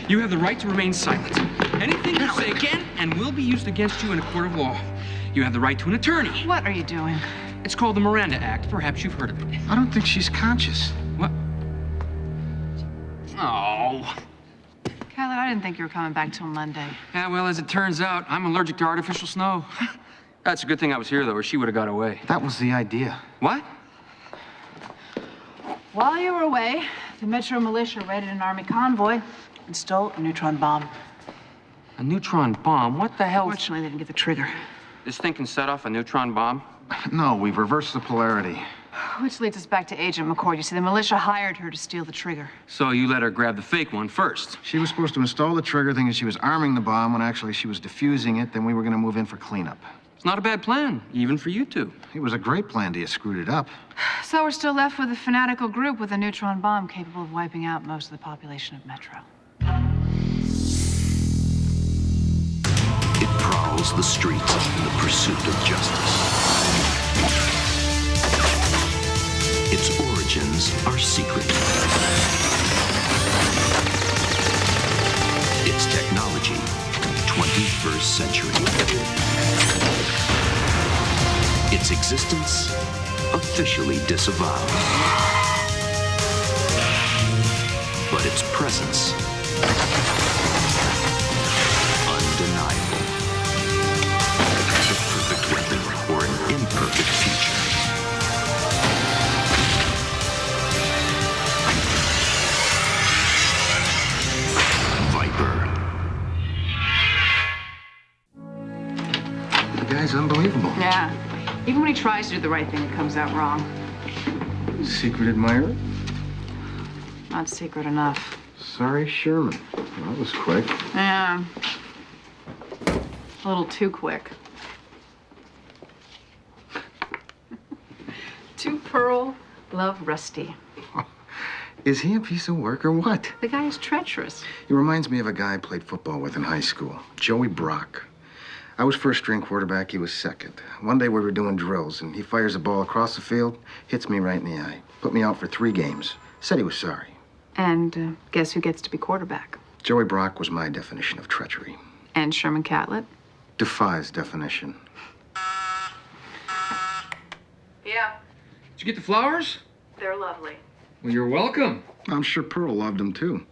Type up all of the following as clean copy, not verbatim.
You have the right to remain silent. Anything you say can and will be used against you in a court of law. You have the right to an attorney. What are you doing? It's called the Miranda Act. Perhaps you've heard of it. I don't think she's conscious. What? Oh. Kyler, I didn't think you were coming back till Monday. Yeah, well, as it turns out, I'm allergic to artificial snow. That's a good thing I was here, though, or she would have got away. That was the idea. What? While you were away, the Metro militia raided an army convoy and stole a neutron bomb. A neutron bomb? What the hell? Fortunately, they didn't get the trigger. This thing can set off a neutron bomb? No, we've reversed the polarity. Which leads us back to Agent McCord. You see, the militia hired her to steal the trigger. So you let her grab the fake one first? She was supposed to install the trigger thinking she was arming the bomb when actually she was defusing it. Then we were going to move in for cleanup. It's not a bad plan, even for you two. It was a great plan till you screwed it up. So we're still left with a fanatical group with a neutron bomb capable of wiping out most of the population of Metro. It prowls the streets in the pursuit of justice. Its origins are secret. Its technology, 21st century. Its existence, officially disavowed. But its presence, undeniable. The perfect weapon for an imperfect future. Viper. The guy's unbelievable. Yeah. Even when he tries to do the right thing, it comes out wrong. Secret admirer? Not secret enough. Sorry, Sherman. That was quick. Yeah. A little too quick. To Pearl, love Rusty. Is he a piece of work or what? The guy is treacherous. He reminds me of a guy I played football with in high school, Joey Brock. I was first string quarterback, he was second. One day we were doing drills, and he fires a ball across the field, hits me right in the eye. Put me out for 3 games. Said he was sorry. And guess who gets to be quarterback? Joey Brock was my definition of treachery. And Sherman Catlett? Defies definition. Yeah, Did you get the flowers? they're lovely. Well, you're welcome. I'm sure Pearl loved him, too.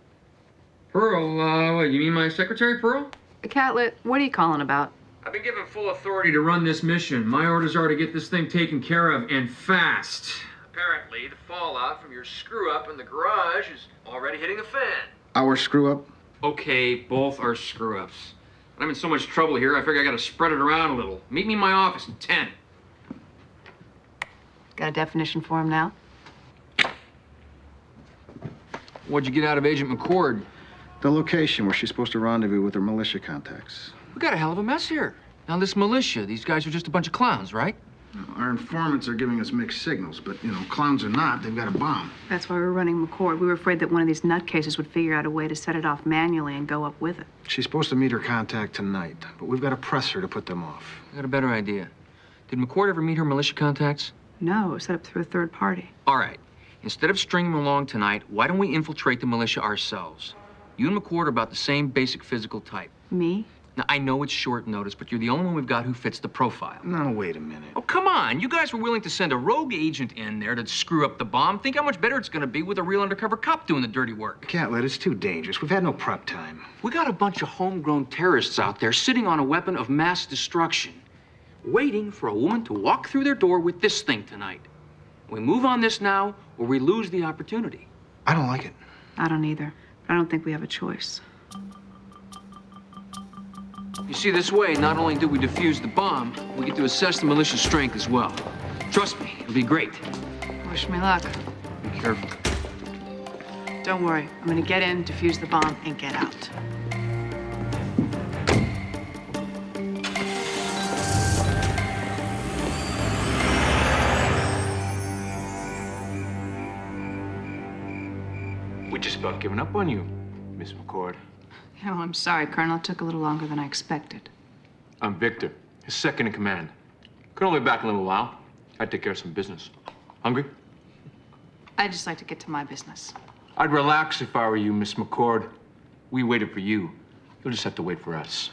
Pearl, what, you mean my secretary, Pearl? Catlett, what are you calling about? I've been given full authority to run this mission. My orders are to get this thing taken care of, and fast. Apparently, the fallout from your screw-up in the garage is already hitting the fan. Our screw-up? Okay, both are screw-ups. I'm in so much trouble here, I figure I gotta spread it around a little. Meet me in my office in 10. Got a definition for him now? What'd you get out of Agent McCord? The location where she's supposed to rendezvous with her militia contacts. We got a hell of a mess here. Now, this militia, these guys are just a bunch of clowns, right? Our informants are giving us mixed signals, but, clowns or not, they've got a bomb. That's why we were running McCord. We were afraid that one of these nutcases would figure out a way to set it off manually and go up with it. She's supposed to meet her contact tonight, but we've got to press her to put them off. I got a better idea. Did McCord ever meet her militia contacts? No, it was set up through a third party. All right. Instead of stringing them along tonight, why don't we infiltrate the militia ourselves? You and McCord are about the same basic physical type. Me? Now, I know it's short notice, but you're the only one we've got who fits the profile. No, wait a minute. Oh, come on. You guys were willing to send a rogue agent in there to screw up the bomb. Think how much better it's going to be with a real undercover cop doing the dirty work. Catlett, it's too dangerous. We've had no prep time. We got a bunch of homegrown terrorists out there sitting on a weapon of mass destruction, waiting for a woman to walk through their door with this thing tonight. We move on this now, or we lose the opportunity. I don't like it. I don't either. But I don't think we have a choice. You see, this way, not only do we defuse the bomb, we get to assess the militia's strength as well. Trust me, it'll be great. Wish me luck. Be careful. Don't worry. I'm gonna get in, defuse the bomb, and get out. We just about given up on you, Miss McCord. Oh, I'm sorry, Colonel. It took a little longer than I expected. I'm Victor, his second in command. Could only be back in a little while. I'd take care of some business. Hungry? I'd just like to get to my business. I'd relax if I were you, Miss McCord. We waited for you. You'll just have to wait for us.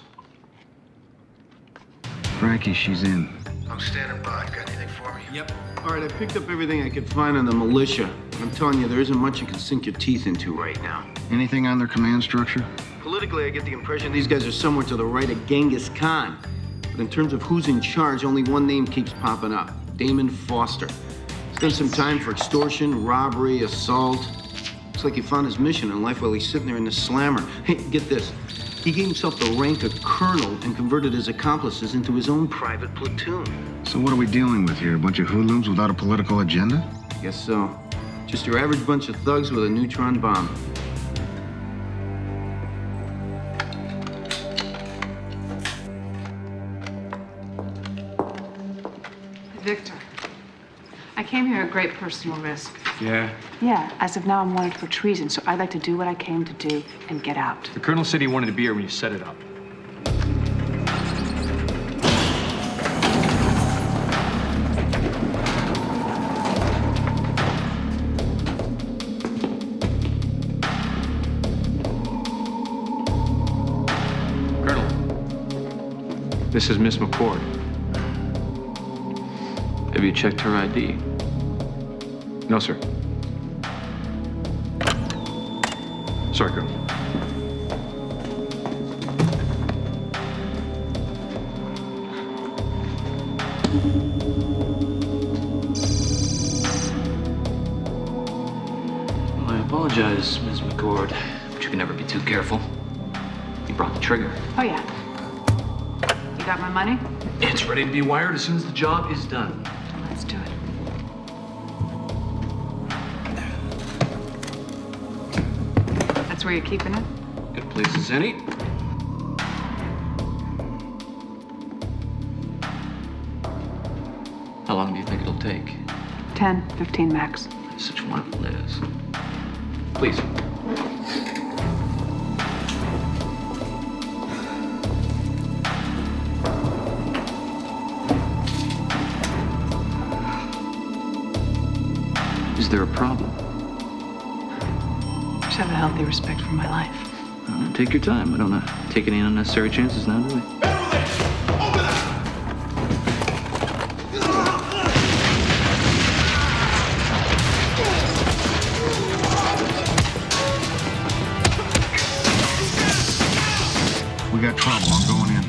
Frankie, she's in. I'm standing by. Got anything for me? Yep. All right, I picked up everything I could find on the militia. I'm telling you, there isn't much you can sink your teeth into right now. Anything on their command structure? Politically, I get the impression these guys are somewhere to the right of Genghis Khan. But in terms of who's in charge, only one name keeps popping up. Damon Foster. Spent some time for extortion, robbery, assault. Looks like he found his mission in life while he's sitting there in the slammer. Hey, get this. He gave himself the rank of colonel and converted his accomplices into his own private platoon. So what are we dealing with here? A bunch of hoodlums without a political agenda? Guess so. Just your average bunch of thugs with a neutron bomb. Victor, I came here at great personal risk. Yeah? Yeah, as of now, I'm wanted for treason, so I'd like to do what I came to do and get out. The colonel said he wanted to be here when you set it up. Colonel, this is Miss McCord. Have you checked her ID? No, sir. Sorry, Colonel. Well, I apologize, Ms. McCord, but you can never be too careful. You brought the trigger. Oh, yeah. You got my money? It's ready to be wired as soon as the job is done. Let's do it. That's where you're keeping it? Good place as any. How long do you think it'll take? 10, 15 max. Such wonderful news. Please. Is there a problem? Just have a healthy respect for my life. Take your time. We don't take any unnecessary chances now, do we? We got trouble. I'm going in.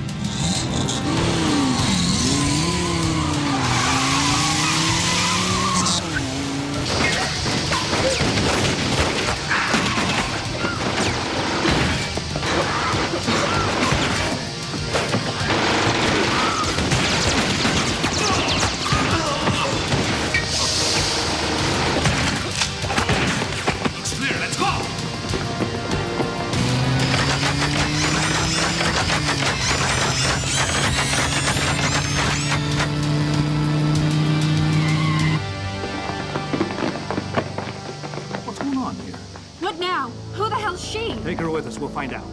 What now? Who the hell's she? Take her with us. We'll find out.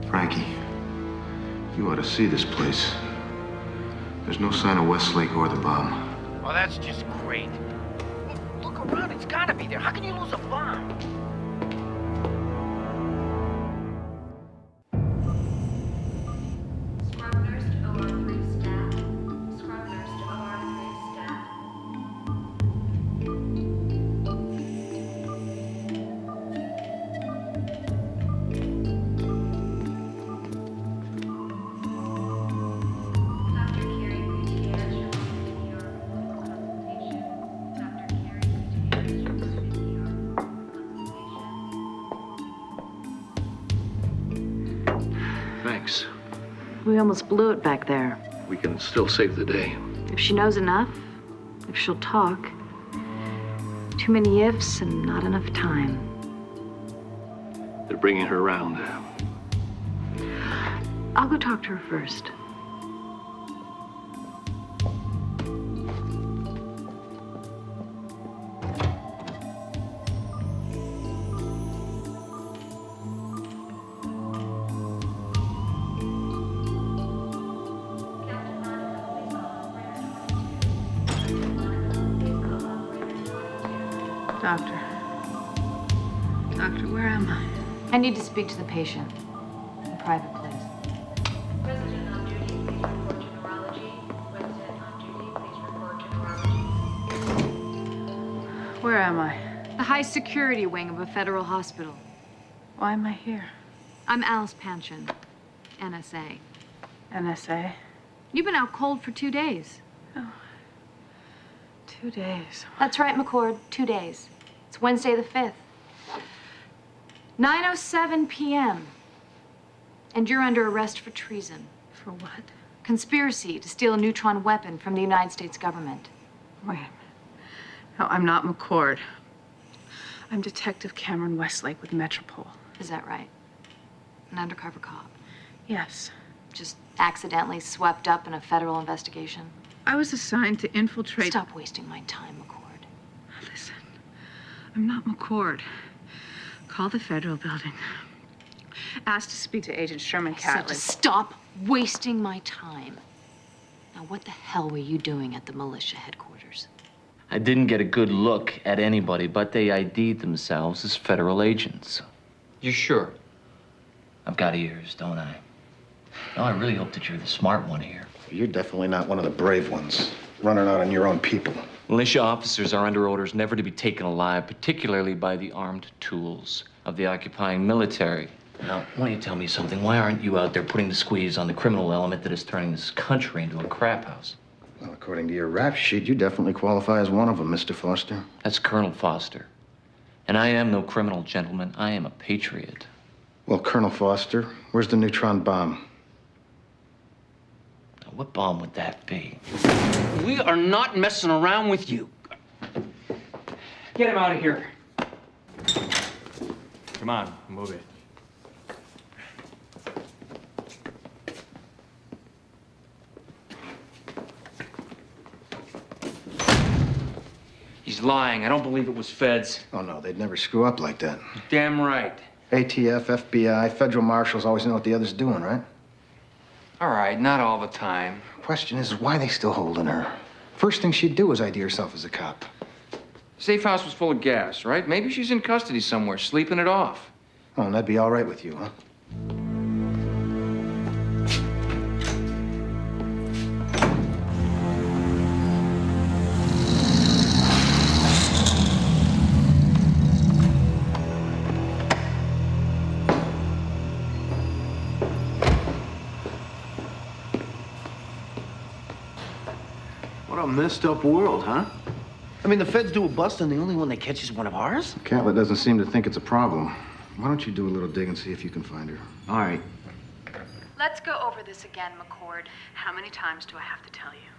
Frankie, you ought to see this place. There's no sign of Westlake or the bomb. Oh, that's just great. Look around, it's gotta be there. How can you lose a bomb? Scrub nurse to OR3 staff. Scrub nurse to OR3 staff. Dr. Carey, PTA, your confrontation. Dr. Carey, PTA, your confrontation. Thanks. We almost blew it back there. We can still save the day. If she knows enough, if she'll talk. Too many ifs and not enough time. They're bringing her around. I'll go talk to her first. Captain Monica, please call operator 22. Monica, please call operator 22. Doctor. Doctor, where am I? I need to speak to the patient. In private, please. Resident on duty, please report to neurology. Resident on duty, please report to neurology. Where am I? The high security wing of a federal hospital. Why am I here? I'm Alice Panchin, NSA. NSA? You've been out cold for 2 days. 2 days. That's right, McCord, 2 days. It's Wednesday the 5th. 9:07 p.m. And you're under arrest for treason. For what? Conspiracy to steal a neutron weapon from the United States government. Wait a minute. No, I'm not McCord. I'm Detective Cameron Westlake with Metropole. Is that right? An undercover cop. Yes. Just accidentally swept up in a federal investigation. I was assigned to infiltrate... Stop wasting my time, McCord. Listen, I'm not McCord. Call the federal building. Ask to speak to Agent Sherman I said to Catlett. stop wasting my time. Now, what the hell were you doing at the militia headquarters? I didn't get a good look at anybody, but they ID'd themselves as federal agents. You sure? I've got ears, don't I? No, I really hope that you're the smart one here. You're definitely not one of the brave ones, running out on your own people. Militia officers are under orders never to be taken alive, particularly by the armed tools of the occupying military. Now, why don't you tell me something? Why aren't you out there putting the squeeze on the criminal element that is turning this country into a crap house? Well, according to your rap sheet, you definitely qualify as one of them, Mr. Foster. That's Colonel Foster. And I am no criminal, gentlemen. I am a patriot. Well, Colonel Foster, where's the neutron bomb? Now, what bomb would that be? We are not messing around with you. Get him out of here. Come on, move it. He's lying. I don't believe it was feds. Oh, no, they'd never screw up like that. Damn right. ATF, FBI, federal marshals always know what the other's doing, right? All right, not all the time. Question is, why are they still holding her? First thing she'd do is ID herself as a cop. Safe house was full of gas, right? Maybe she's in custody somewhere, sleeping it off. Oh, and that'd be all right with you, huh? What a messed up world, huh? I mean, the feds do a bust and the only one they catch is one of ours? Catlett doesn't seem to think it's a problem. Why don't you do a little dig and see if you can find her? All right. Let's go over this again, McCord. How many times do I have to tell you?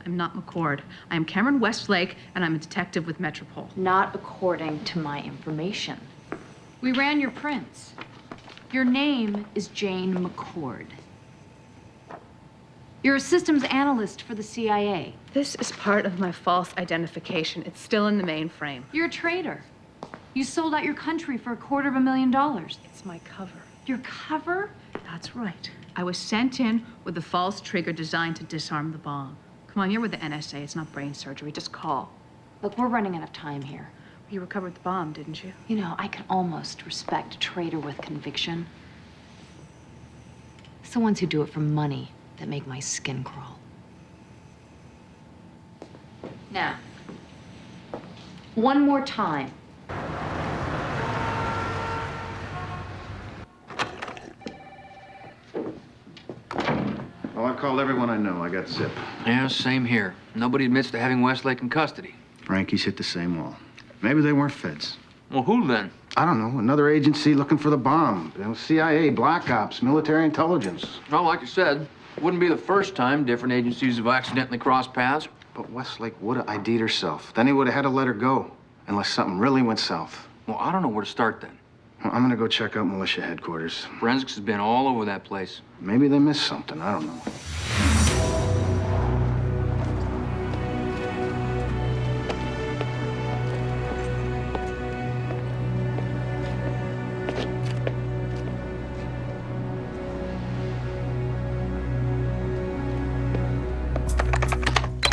I'm not McCord. I am Cameron Westlake, and I'm a detective with Metropole. Not according to my information. We ran your prints. Your name is Jane McCord. You're a systems analyst for the CIA. This is part of my false identification. It's still in the mainframe. You're a traitor. You sold out your country for $250,000. It's my cover. Your cover? That's right. I was sent in with a false trigger designed to disarm the bomb. Come on, you're with the NSA. It's not brain surgery. Just call. Look, we're running out of time here. You recovered the bomb, didn't you? You know, I can almost respect a traitor with conviction. It's the ones who do it for money that make my skin crawl. Now, one more time. Well, I've called everyone I know. I got zip. Yeah, same here. Nobody admits to having Westlake in custody. Frankie's hit the same wall. Maybe they weren't feds. Well, who then? I don't know. Another agency looking for the bomb. You know, CIA, Black Ops, military intelligence. Well, like I said, it wouldn't be the first time different agencies have accidentally crossed paths. But Westlake would have ID'd herself. Then he would have had to let her go, unless something really went south. Well, I don't know where to start then. Well, I'm gonna go check out militia headquarters. Forensics has been all over that place. Maybe they missed something. I don't know.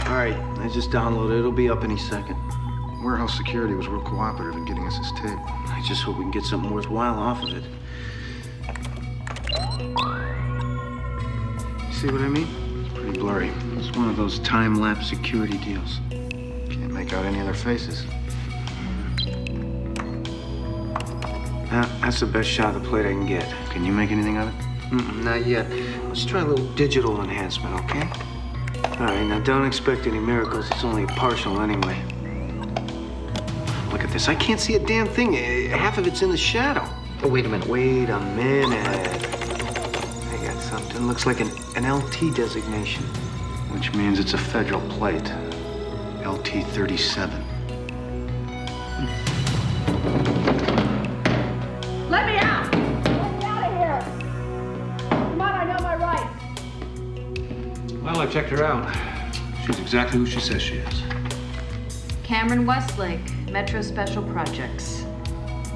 All right, I just downloaded it. It'll be up any second. Warehouse security was real cooperative in getting us this tape. I just hope we can get something worthwhile off of it. See what I mean? It's pretty blurry. It's one of those time-lapse security deals. Can't make out any of their faces. That's the best shot of the plate I can get. Can you make anything of it? Not yet. Let's try a little digital enhancement, okay? All right, now don't expect any miracles. It's only a partial anyway. Look at this. I can't see a damn thing. Half of it's in the shadow. Oh, wait a minute. Wait a minute. I got something. Looks like an LT designation. Which means it's a federal plate. LT 37. Let me out! Let me out of here! Come on, I know my rights. Well, I checked her out. She's exactly who she says she is. Cameron Westlake, Metro Special Projects.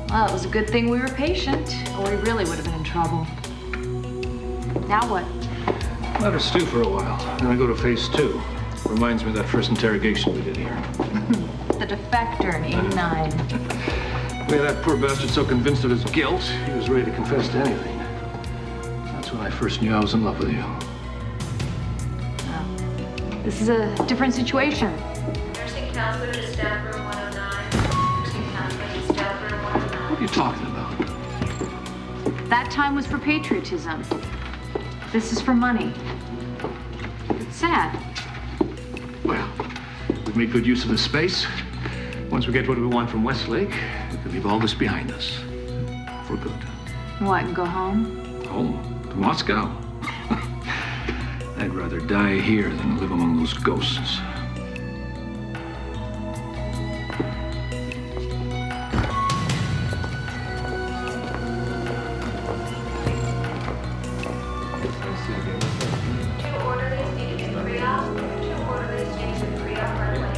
Well, it was a good thing we were patient, or we really would have been in trouble. Now what? Let her stew for a while. Then I go to phase 2. Reminds me of that first interrogation we did here. The defector in '89. We had that poor bastard so convinced of his guilt, he was ready to confess to anything. That's when I first knew I was in love with you. This is a different situation. Nursing counselor to staff room 109. Nursing counselor to staff room 109. What are you talking about? That time was for patriotism. This is for money. It's sad. Well, we've made good use of this space. Once we get what we want from Westlake, we can leave all this behind us. For good. What, and go home? Home to Moscow. I'd rather die here than live among those ghosts. Two orderlies needed in pre-op. Two orderlies needed in pre-op right away.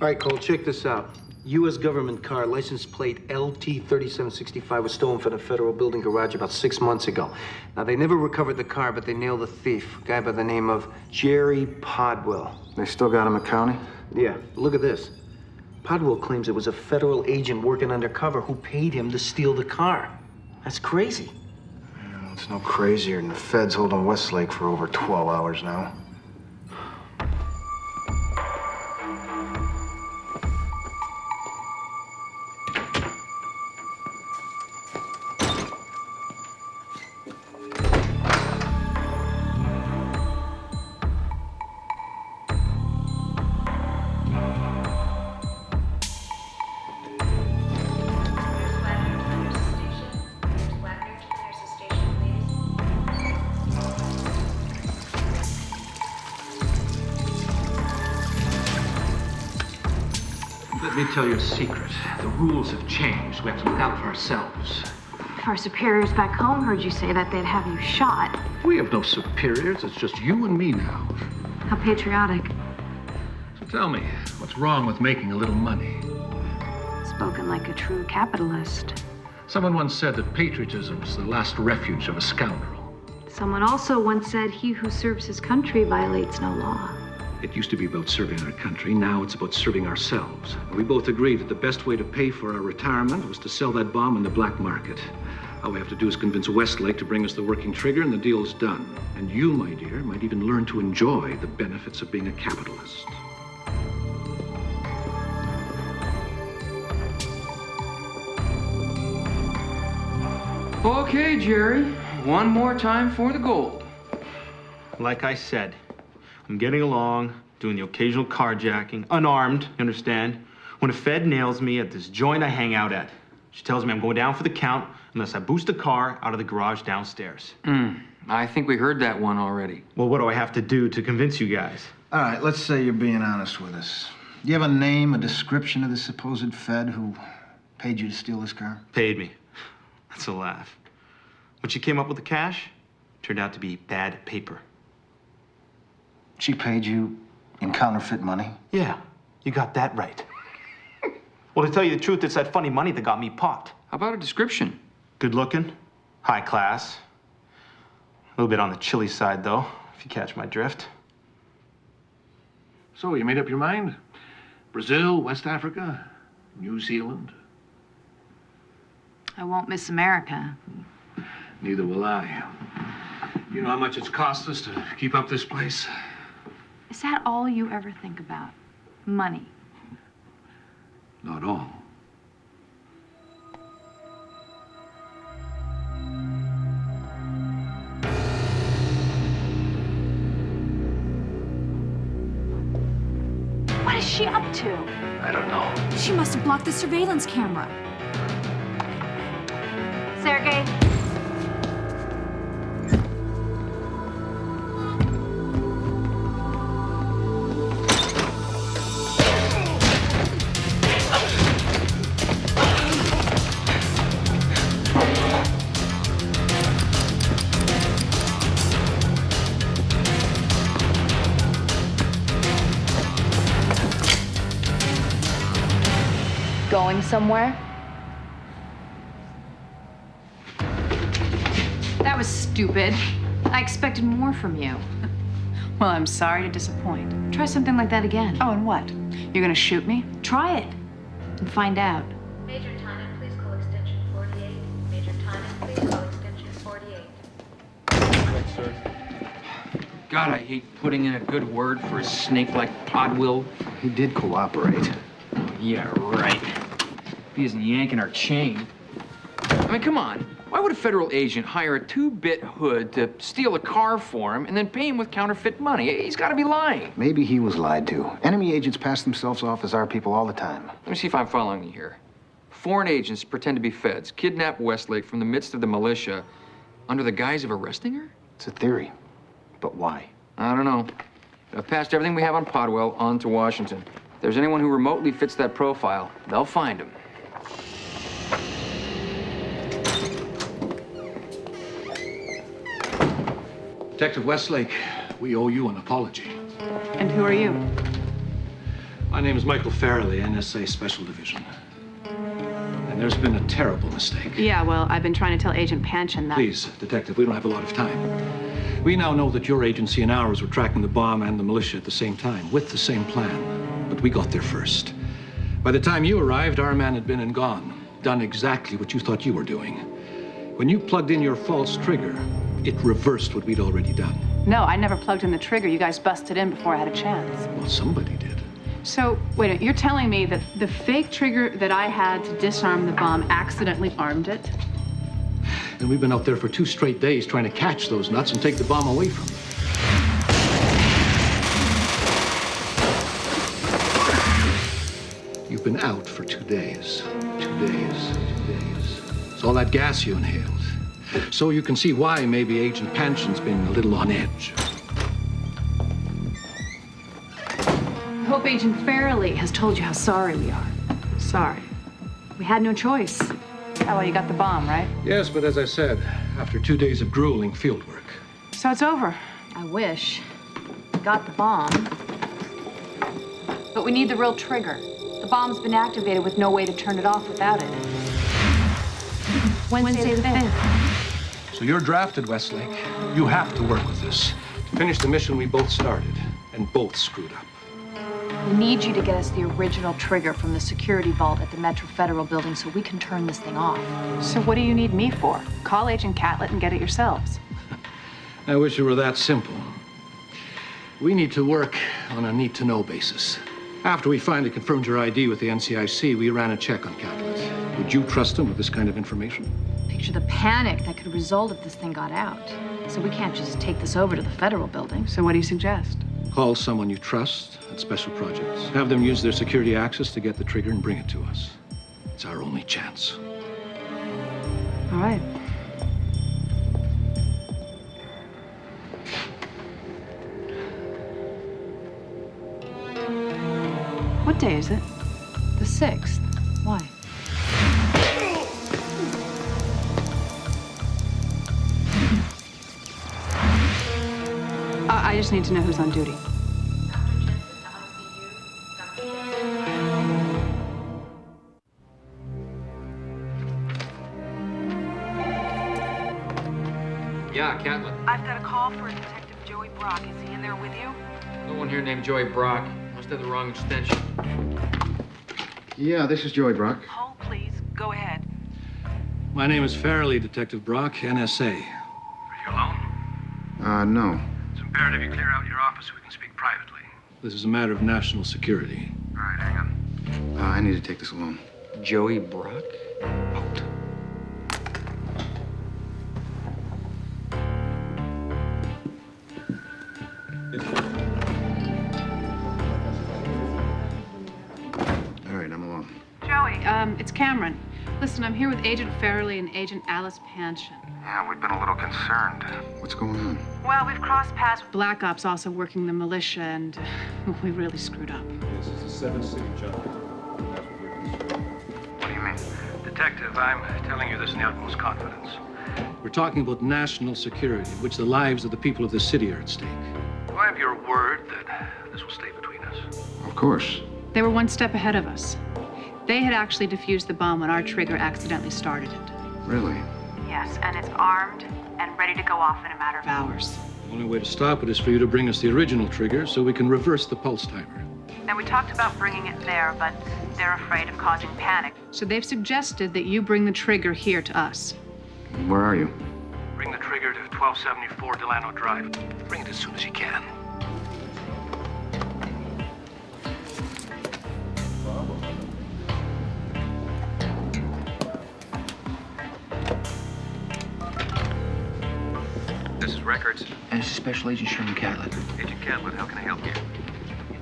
All right, Cole, check this out. U.S. government car, license plate LT-3765 was stolen from a federal building garage about 6 months ago. Now, they never recovered the car, but they nailed the thief, a guy by the name of Jerry Podwell. They still got him at county? Yeah, look at this. Podwell claims it was a federal agent working undercover who paid him to steal the car. That's crazy. It's no crazier than the feds holding Westlake for over 12 hours now. Let me tell you a secret. The rules have changed. We have to look out for ourselves. If our superiors back home heard you say that, they'd have you shot. We have no superiors. It's just you and me now. How patriotic. Tell me, what's wrong with making a little money? Spoken like a true capitalist. Someone once said that patriotism is the last refuge of a scoundrel. Someone also once said, he who serves his country violates no law. It used to be about serving our country. Now it's about serving ourselves. We both agreed that the best way to pay for our retirement was to sell that bomb in the black market. All we have to do is convince Westlake to bring us the working trigger, and the deal's done. And you, my dear, might even learn to enjoy the benefits of being a capitalist. Okay, Jerry. One more time for the gold. Like I said, I'm getting along, doing the occasional carjacking, unarmed, you understand? When a Fed nails me at this joint I hang out at, she tells me I'm going down for the count unless I boost a car out of the garage downstairs. I think we heard that one already. Well, what do I have to do to convince you guys? All right, let's say you're being honest with us. Do you have a name, a description of the supposed Fed who paid you to steal this car? Paid me. That's a laugh. When she came up with the cash, turned out to be bad paper. She paid you in counterfeit money? Yeah, you got that right. Well, to tell you the truth, it's that funny money that got me popped. How about a description? Good looking, high class. A little bit on the chilly side, though, if you catch my drift. So, you made up your mind? Brazil, West Africa, New Zealand? I won't miss America. Neither will I. You know how much it's cost us to keep up this place? Is that all you ever think about? Money? Not all. What is she up to? I don't know. She must have blocked the surveillance camera. Sergey? Going somewhere? That was stupid. I expected more from you. Well, I'm sorry to disappoint. Try something like that again. Oh, and what? You're gonna shoot me? Try it and find out. Major Tynan, please call extension 48. Major Tynan, please call extension 48. Right, sir. God, I hate putting in a good word for a snake like Podwill. He did cooperate. Yeah, right. He isn't yanking our chain. I mean, come on. Why would a federal agent hire a two-bit hood to steal a car for him and then pay him with counterfeit money? He's got to be lying. Maybe he was lied to. Enemy agents pass themselves off as our people all the time. Let me see if I'm following you here. Foreign agents pretend to be feds, kidnap Westlake from the midst of the militia under the guise of arresting her? It's a theory. But why? I don't know. I've passed everything we have on Podwell on to Washington. If there's anyone who remotely fits that profile, they'll find him. Detective Westlake, we owe you an apology. And who are you? My name is Michael Farrelly, NSA Special Division. And there's been a terrible mistake. Yeah, well, I've been trying to tell Agent Panchin that. Please, Detective, we don't have a lot of time. We now know that your agency and ours were tracking the bomb and the militia at the same time, with the same plan. But we got there first. By the time you arrived, our man had been and gone, done exactly what you thought you were doing. When you plugged in your false trigger, it reversed what we'd already done. No, I never plugged in the trigger. You guys busted in before I had a chance. Well, somebody did. So, wait a minute, you're telling me that the fake trigger that I had to disarm the bomb accidentally armed it? And we've been out there for 2 straight days trying to catch those nuts and take the bomb away from them. You've been out for 2 days. 2 days. 2 days. It's all that gas you inhaled. So you can see why maybe Agent Panchin's been a little on edge. I hope Agent Farrelly has told you how sorry we are. Sorry. We had no choice. Oh, well, you got the bomb, right? Yes, but as I said, after 2 days of grueling field work. So it's over. I wish. We got the bomb. But we need the real trigger. The bomb's been activated with no way to turn it off without it. Wednesday the 5th. So you're drafted, Westlake. You have to work with us to finish the mission we both started and both screwed up. We need you to get us the original trigger from the security vault at the Metro Federal building so we can turn this thing off. So what do you need me for? Call Agent Catlett and get it yourselves. I wish it were that simple. We need to work on a need-to-know basis. After we finally confirmed your ID with the NCIC, we ran a check on Catlett. Would you trust him with this kind of information? Picture the panic that could result if this thing got out. So we can't just take this over to the federal building. So what do you suggest? Call someone you trust at Special Projects. Have them use their security access to get the trigger and bring it to us. It's our only chance. All right. What day is it? The 6th. Why? I just need to know who's on duty. Yeah, Catlett. I've got a call for Detective Joey Brock. Is he in there with you? No one here named Joey Brock. Must have the wrong extension. Yeah, this is Joey Brock. Hold, please. Go ahead. My name is Farrelly, Detective Brock, NSA. Are you alone? No. It's imperative you clear out your office so we can speak privately. This is a matter of national security. All right, hang on. I need to take this alone. Joey Brock? Out. All right, I'm alone. Joey. It's Cameron. Listen, I'm here with Agent Farrelly and Agent Alice Panshin. Yeah, we've been a little concerned. What's going on? Well, we've crossed paths. Black Ops also working the militia, and we really screwed up. This is a seven-city job. What do you mean? Detective, I'm telling you this in the utmost confidence. We're talking about national security, in which the lives of the people of this city are at stake. Do I have your word that this will stay between us? Of course. They were one step ahead of us. They had actually defused the bomb when our trigger accidentally started it. Really? Yes, and it's armed and ready to go off in a matter of Hours. The only way to stop it is for you to bring us the original trigger so we can reverse the pulse timer. And we talked about bringing it there, but they're afraid of causing panic. So they've suggested that you bring the trigger here to us. Where are you? Bring the trigger to 1274 Delano Drive. Bring it as soon as you can. This is Records. And this is Special Agent Sherman Catlett. Agent Catlett, how can I help you?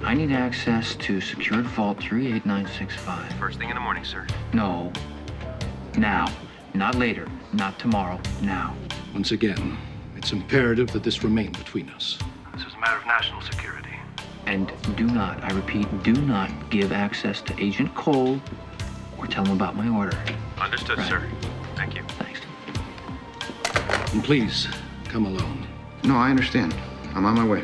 I need access to secured vault 38965. First thing in the morning, sir. No. Now. Not later. Not tomorrow. Now. Once again, it's imperative that this remain between us. This is a matter of national security. And do not, I repeat, do not give access to Agent Cole or tell him about my order. Understood, Right. sir. Thank you. Thanks. And please, come alone. No, I understand. I'm on my way.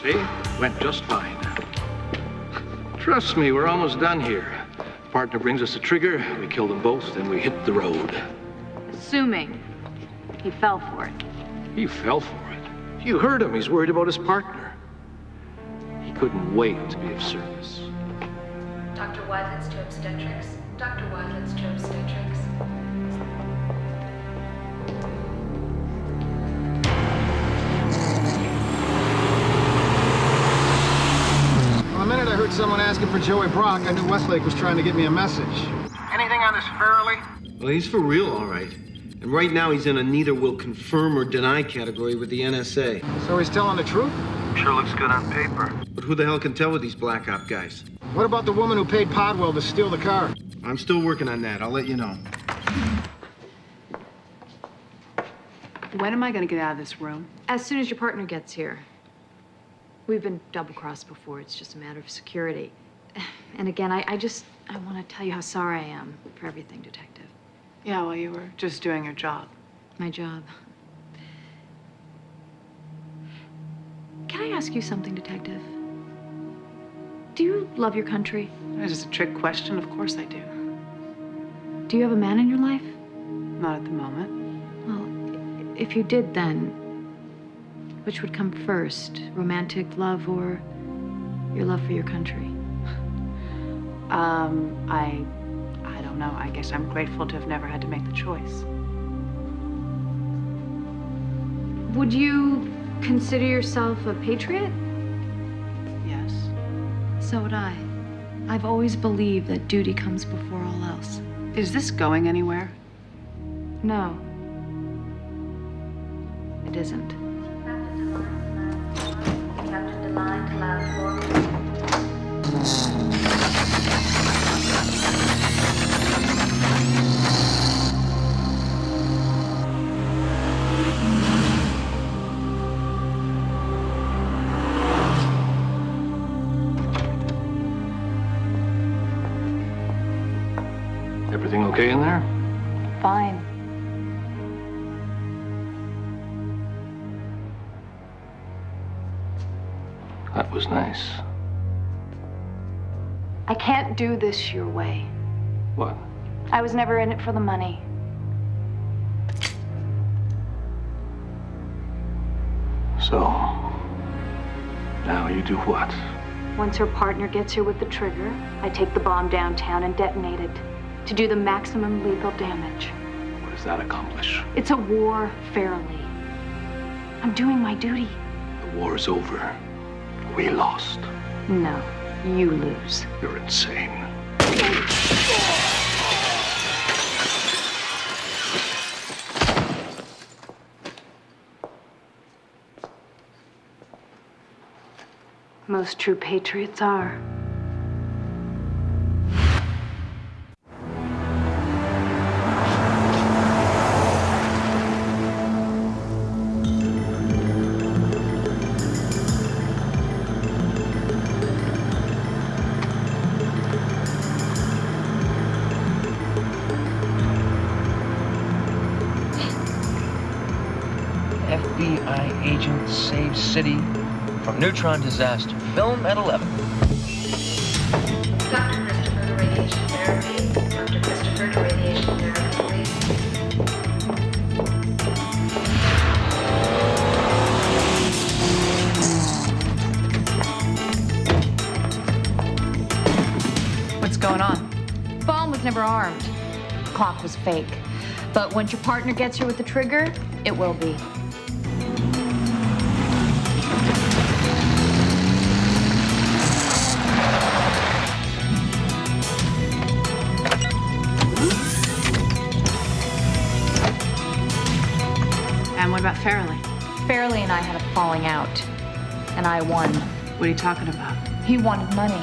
See? Went just fine. Trust me, we're almost done here. Partner brings us a trigger, we kill them both, then we hit the road. Assuming he fell for it. He fell for it. You heard him, he's worried about his partner. He couldn't wait to be of service. Dr. Wadlitz to obstetrics. Dr. Wadlitz to obstetrics. Well, the minute I heard someone asking for Joey Brock, I knew Westlake was trying to get me a message. Anything on this Farrelly? Well, he's for real, all right. And right now he's in a neither will confirm or deny category with the NSA. So he's telling the truth? Sure looks good on paper. But who the hell can tell with these Black Op guys? What about the woman who paid Podwell to steal the car? I'm still working on that. I'll let you know. When am I going to get out of this room? As soon as your partner gets here. We've been double-crossed before. It's just a matter of security. And again, I just I want to tell you how sorry I am for everything, Detective. Yeah, well, you were just doing your job. My job. Can I ask you something, Detective? Do you love your country? That is a trick question. Of course I do. Do you have a man in your life? Not at the moment. Well, if you did, then which would come first? Romantic love or your love for your country? I don't know. I guess I'm grateful to have never had to make the choice. Would you consider yourself a patriot? Yes. So would I. I've always believed that duty comes before all else. Is this going anywhere? No. It isn't. Captain DeLine to loud floor. Everything okay in there? Fine. That was nice. I can't do this your way. What? I was never in it for the money. So, now you do what? Once her partner gets here with the trigger, I take the bomb downtown and detonate it to do the maximum lethal damage. What does that accomplish? It's a war fairly. I'm doing my duty. The war is over. We lost. No, you lose. You're insane. Most true patriots are. FBI agent saves city from neutron disaster. Film at 11. Dr. Christopher to radiation therapy. Dr. Christopher to radiation therapy, please. What's going on? Bomb was never armed. Clock was fake. But once your partner gets here with the trigger, it will be. And what about Farrelly? Farrelly and I had a falling out, and I won. What are you talking about? He wanted money.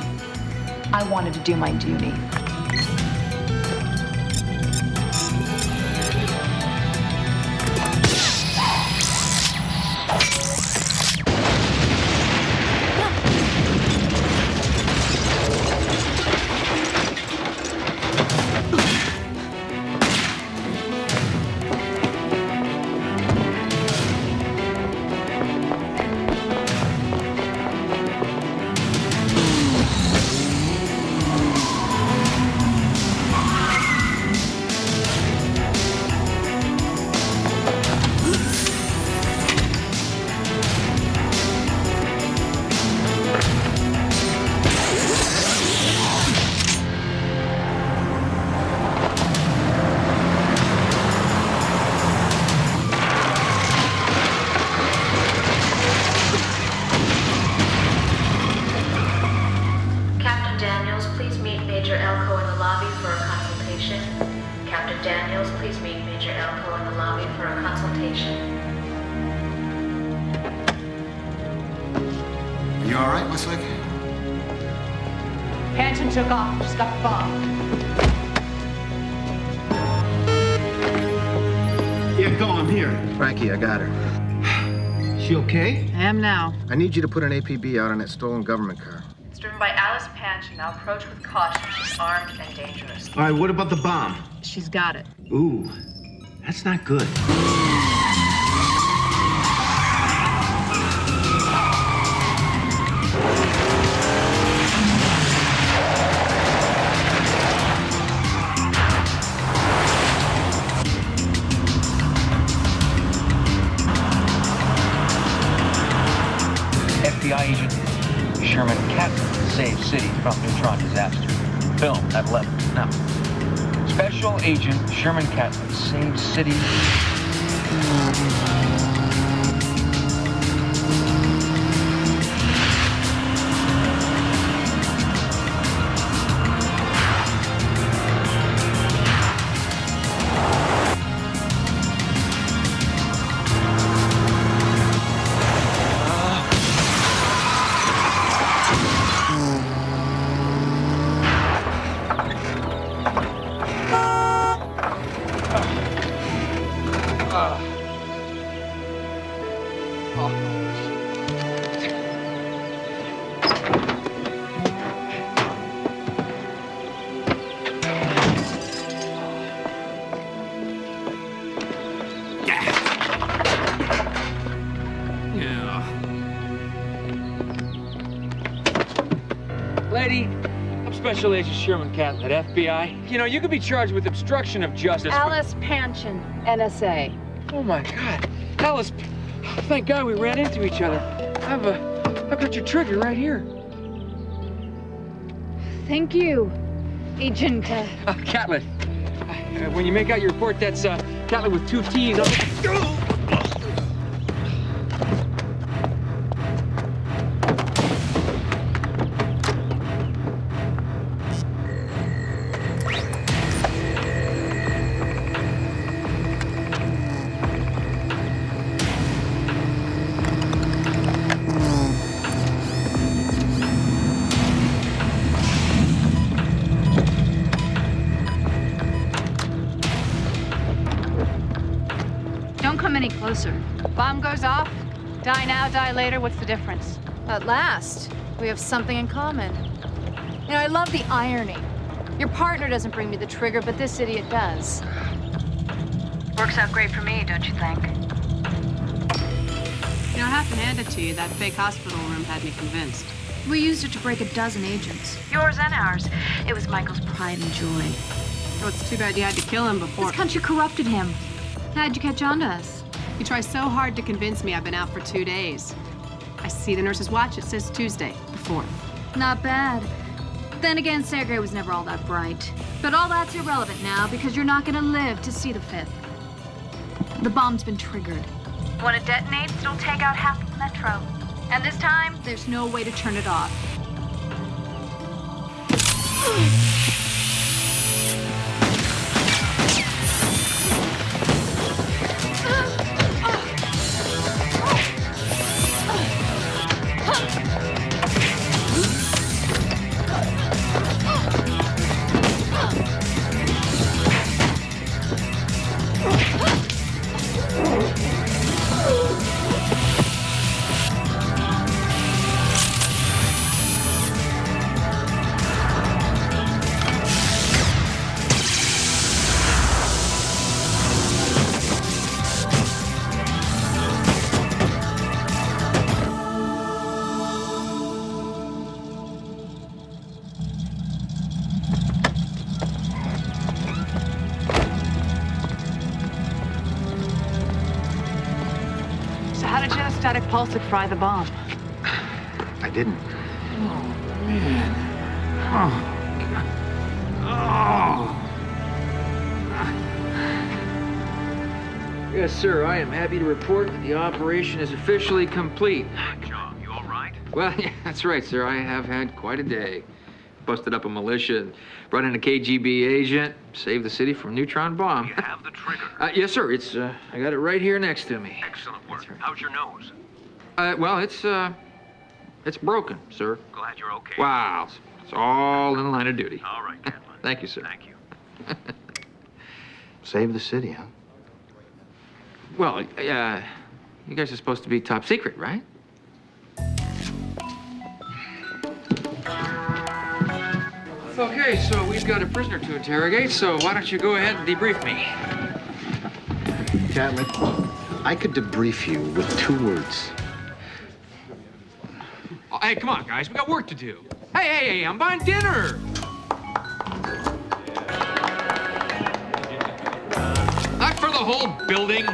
I wanted to do my duty. Captain Daniels, please meet Major Elko in the lobby for a consultation. Captain Daniels, please meet Major Elko in the lobby for a consultation. You all right, Westlake? Hanson took off. Just got bombed. Yeah, go, I'm here. Frankie, I got her. She okay? I am now. I need you to put an APB out on that stolen government car. It's driven by Alice Panchin. Now approach with caution. She's armed and dangerous. All right, what about the bomb? She's got it. Ooh, that's not good. FBI agent Sherman Catlin saves city from neutron disaster. Film at 11. Now, Special Agent Sherman Catlin saves city. Lady, I'm Special Agent Sherman Catlin at FBI. You know, you could be charged with obstruction of justice. Alice Panchin, NSA. Oh my God, Alice! Thank God we ran into each other. I've got your trigger right here. Thank you, Agent. Catlin. When you make out your report, that's Catlin with 2 T's. Don't come any closer. Bomb goes off. Die now, die later. What's the difference? At last, we have something in common. You know, I love the irony. Your partner doesn't bring me the trigger, but this idiot does. Works out great for me, don't you think? You know, I have to hand it to you. That fake hospital room had me convinced. We used it to break a dozen agents. Yours and ours. It was Michael's pride and joy. Oh, it's too bad you had to kill him before. This country corrupted him. How'd you catch on to us? You try so hard to convince me I've been out for 2 days. I see the nurse's watch. It says Tuesday, the 4th. Not bad. Then again, Sergei was never all that bright. But all that's irrelevant now because you're not gonna live to see the 5th. The bomb's been triggered. When it detonates, it'll take out half the metro. And this time, there's no way to turn it off. how did you have a static pulse that fry the bomb? I didn't. Oh, man. Oh, God. Yes, sir. I am happy to report that the operation is officially complete. Good job. You all right? Well, yeah, that's right, sir. I have had quite a day. Busted up a militia, brought in a KGB agent, saved the city from a neutron bomb. You have the trigger. Yes, sir. It's I got it right here next to me. Excellent work. Right. How's your nose? Well, it's broken, sir. Glad you're okay. Wow, it's all in the line of duty. All right, Catlin. Thank you, sir. Thank you. Save the city, huh? Well, you guys are supposed to be top secret, right? Okay, so we've got a prisoner to interrogate, so why don't you go ahead and debrief me? Catlett, I could debrief you with 2 words. Oh, hey, come on, guys. We got work to do. Hey, I'm buying dinner. Not for the whole building.